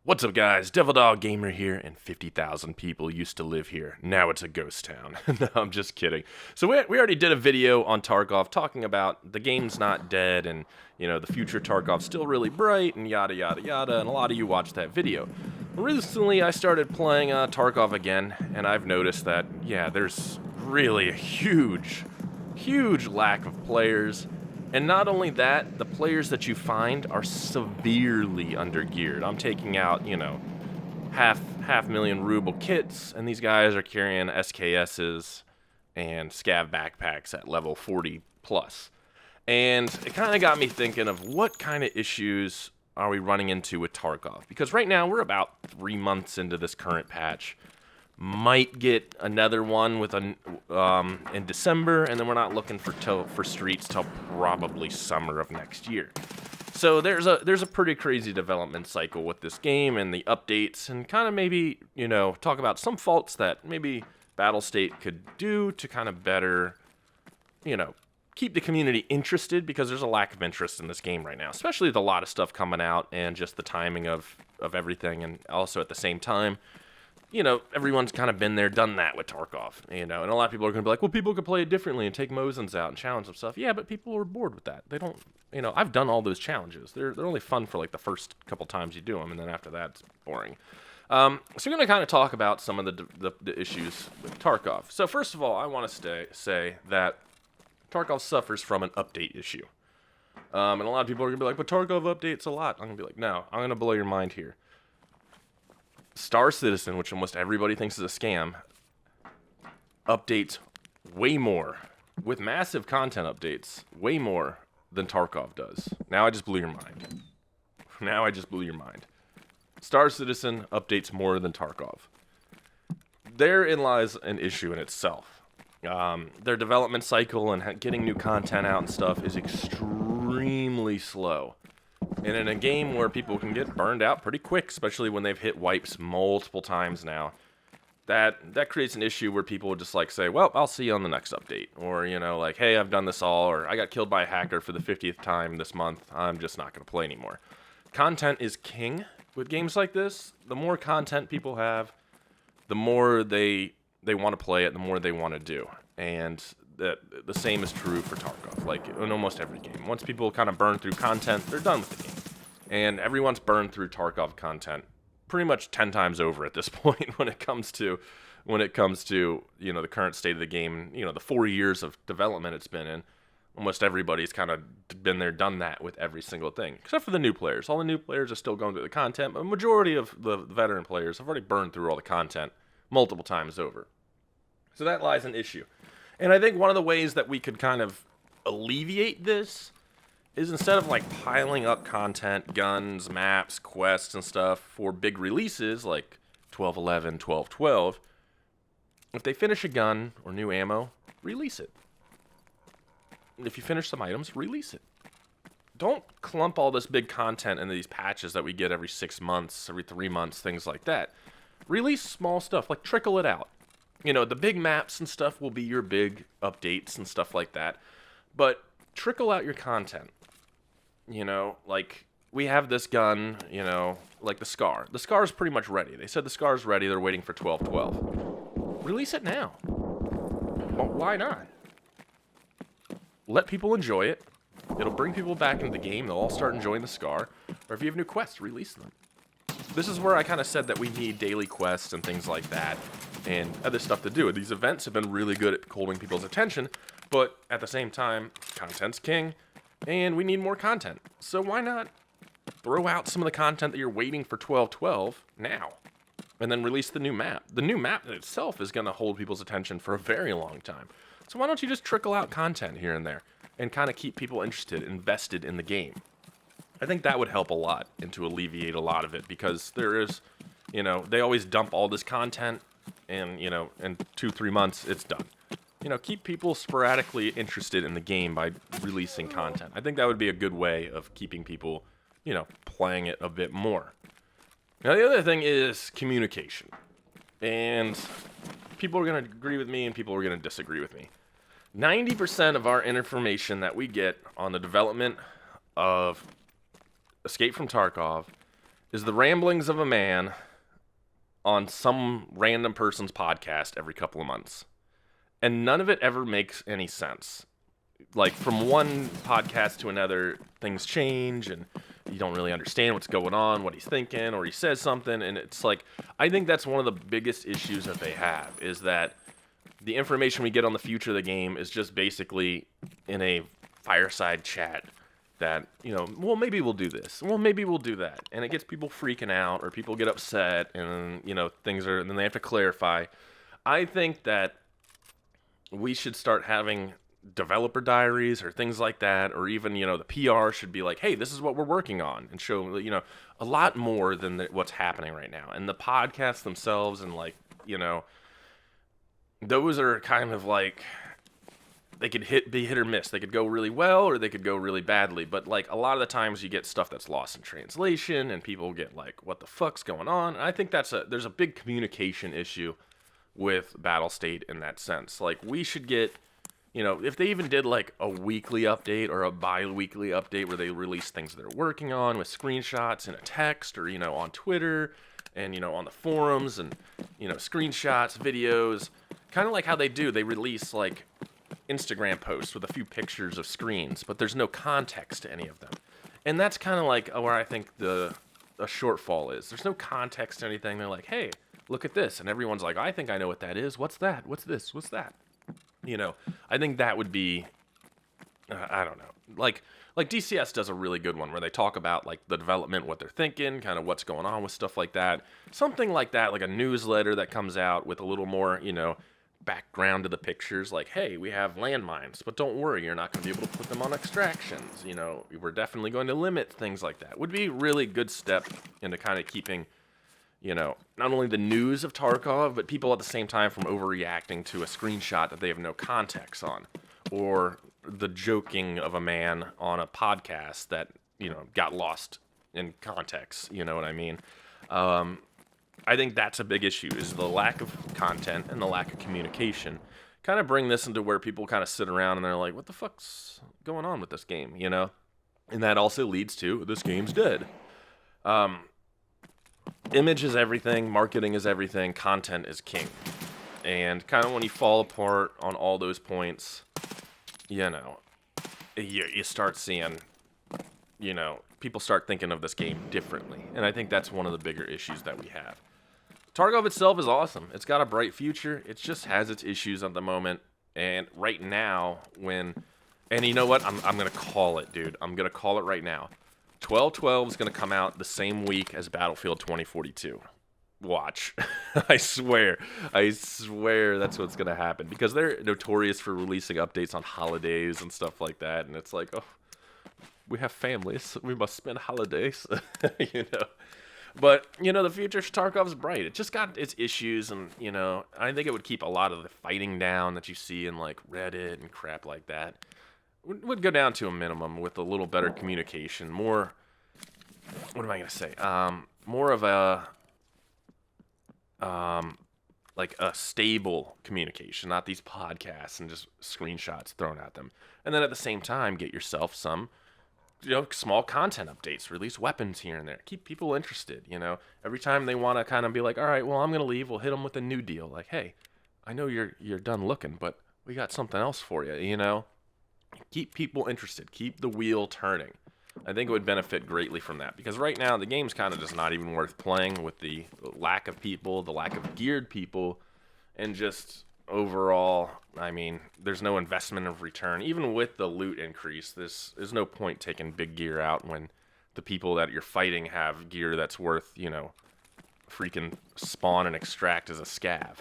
What's up, guys? DevildogGamer here, and 50,000 people used to live here. Now it's a ghost town. No, I'm just kidding. So we already did a video on Tarkov talking about the game's not dead, and, the future Tarkov's still really bright, and yada, yada, yada, and a lot of you watched that video. Recently, I started playing Tarkov again, and I've noticed that, yeah, there's really a huge lack of players. And not only that, the players that you find are severely undergeared. I'm taking out, half million ruble kits, and these guys are carrying SKSs and scav backpacks at level 40 plus. And it kind of got me thinking of what kind of issues are we running into with Tarkov? Because right now we're about 3 months into this current patch. Might get another one with in December, and then we're not looking for streets till probably summer of next year. So there's a pretty crazy development cycle with this game and the updates, and kind of maybe talk about some faults that maybe Battlestate could do to kind of better keep the community interested, because there's a lack of interest in this game right now, especially with a lot of stuff coming out and just the timing of everything, and also at the same time. Everyone's kind of been there, done that with Tarkov, and a lot of people are going to be like, well, people could play it differently and take Mosins out and challenge them stuff. Yeah, but people are bored with that. They don't, I've done all those challenges. They're only fun for like the first couple times you do them, and then after that, it's boring. So we're going to kind of talk about some of the issues with Tarkov. So first of all, I want to say that Tarkov suffers from an update issue. And a lot of people are going to be like, but Tarkov updates a lot. I'm going to be like, no, I'm going to blow your mind here. Star Citizen, which almost everybody thinks is a scam, updates way more, with massive content updates, way more than Tarkov does. Now I just blew your mind. Star Citizen updates more than Tarkov. Therein lies an issue in itself. Their development cycle and getting new content out and stuff is extremely slow. And in a game where people can get burned out pretty quick, especially when they've hit wipes multiple times now, that creates an issue where people would just like say, well, I'll see you on the next update. Or, like, hey, I've done this all, or I got killed by a hacker for the 50th time this month. I'm just not going to play anymore. Content is king with games like this. The more content people have, the more they want to play it, the more they want to do. And the same is true for Tarkov, like in almost every game. Once people kind of burn through content, they're done with the game. And everyone's burned through Tarkov content pretty much 10 times over at this point when it comes to the current state of the game, the 4 years of development it's been in. Almost everybody's kind of been there, done that with every single thing, except for the new players. All the new players are still going through the content, but a majority of the veteran players have already burned through all the content multiple times over. So that lies an issue. And I think one of the ways that we could kind of alleviate this is, instead of like piling up content, guns, maps, quests, and stuff for big releases like 12.11, 12.12, if they finish a gun or new ammo, release it. If you finish some items, release it. Don't clump all this big content into these patches that we get every 6 months, every 3 months, things like that. Release small stuff, like trickle it out. The big maps and stuff will be your big updates and stuff like that. But trickle out your content. Like, we have this gun, like the Scar. The Scar's pretty much ready. They said the Scar's ready. They're waiting for 12.12. Release it now. Well, why not? Let people enjoy it. It'll bring people back into the game. They'll all start enjoying the Scar. Or if you have new quests, release them. This is where I kind of said that we need daily quests and things like that, and other stuff to do. These events have been really good at holding people's attention, but at the same time, content's king, and we need more content. So why not throw out some of the content that you're waiting for 12.12 now, and then release the new map? The new map in itself is going to hold people's attention for a very long time. So why don't you just trickle out content here and there, and kind of keep people interested, invested in the game? I think that would help a lot, and to alleviate a lot of it, because there is, they always dump all this content, and, in 2-3 months, it's done. Keep people sporadically interested in the game by releasing content. I think that would be a good way of keeping people, playing it a bit more. Now, the other thing is communication. And people are going to agree with me, and people are going to disagree with me. 90% of our information that we get on the development of Escape from Tarkov is the ramblings of a man on some random person's podcast every couple of months. And none of it ever makes any sense. Like, from one podcast to another, things change, and you don't really understand what's going on, what he's thinking, or he says something, and it's like, I think that's one of the biggest issues that they have, is that the information we get on the future of the game is just basically in a fireside chat that, well, maybe we'll do this, well, maybe we'll do that, and it gets people freaking out, or people get upset, and, and then they have to clarify. I think that we should start having developer diaries or things like that, or even, the PR should be like, hey, this is what we're working on, and show, a lot more than what's happening right now. And the podcasts themselves, and those are kind of like, they could be hit or miss. They could go really well, or they could go really badly. But like, a lot of the times you get stuff that's lost in translation, and people get like, what the fuck's going on? And I think there's a big communication issue with Battlestate in that sense. Like, we should get, if they even did like a weekly update or a bi-weekly update where they release things they're working on with screenshots in a text, or, on Twitter, and, on the forums, and, screenshots, videos, kind of like how they release like Instagram posts with a few pictures of screens, but there's no context to any of them. And that's kind of like where I think a shortfall is. There's no context to anything. They're like, hey, look at this. And everyone's like, I think I know what that is. What's that? What's this? What's that? I think that would be, I don't know. Like DCS does a really good one where they talk about like the development, what they're thinking, kind of what's going on with stuff like that. Something like that, like a newsletter that comes out with a little more, background to the pictures. Like, hey, we have landmines, but don't worry, you're not going to be able to put them on extractions. We're definitely going to limit things like that. Would be a really good step into kind of keeping, not only the news of Tarkov, but people at the same time from overreacting to a screenshot that they have no context on, or the joking of a man on a podcast that, got lost in context. You know what I mean? I think that's a big issue, is the lack of content and the lack of communication. Kind of bring this into where people kind of sit around and they're like, what the fuck's going on with this game, And that also leads to, this game's dead. Image is everything, marketing is everything, content is king. And kind of when you fall apart on all those points, you start seeing, people start thinking of this game differently. And I think that's one of the bigger issues that we have. Tarkov itself is awesome. It's got a bright future. It just has its issues at the moment. And right now, and you know what? I'm going to call it, dude. I'm going to call it right now. 12/12 is going to come out the same week as Battlefield 2042. Watch. I swear that's what's going to happen. Because they're notorious for releasing updates on holidays and stuff like that. And it's like, oh, we have families. We must spend holidays. But, the future of Tarkov is bright. It just got its issues, and, I think it would keep a lot of the fighting down that you see in, like, Reddit and crap like that. Would go down to a minimum with a little better communication. More, what am I going to say? More of like a stable communication, not these podcasts and just screenshots thrown at them. And then at the same time, get yourself some small content updates, release weapons here and there, keep people interested, every time they want to kind of be like, all right, well, I'm going to leave, we'll hit them with a new deal. Like, hey, I know you're done looking, but we got something else for you, keep people interested, keep the wheel turning. I think it would benefit greatly from that, because right now the game's kind of just not even worth playing with the lack of people, the lack of geared people, and just overall, I mean, there's no investment of return. Even with the loot increase, there's no point taking big gear out when the people that you're fighting have gear that's worth, freaking spawn and extract as a scav,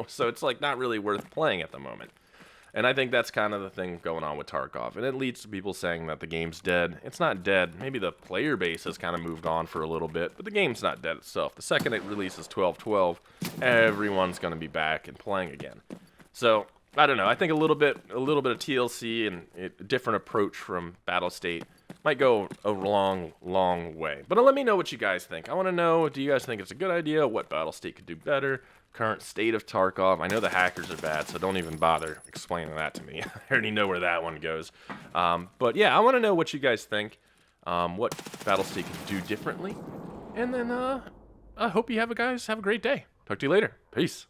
So it's like not really worth playing at the moment. And I think that's kind of the thing going on with Tarkov. And it leads to people saying that the game's dead. It's not dead. Maybe the player base has kind of moved on for a little bit, but the game's not dead itself. The second it releases 12/12, everyone's going to be back and playing again. So, I don't know. I think a little bit of TLC and a different approach from Battlestate might go a long, long way. But let me know what you guys think. I want to know, do you guys think it's a good idea? What Battlestate could do better? Current state of Tarkov. I know the hackers are bad, so don't even bother explaining that to me. I already know where that one goes. But yeah, I want to know what you guys think. what Battlestate can do differently. And then I hope you guys have a great day. Talk to you later. Peace.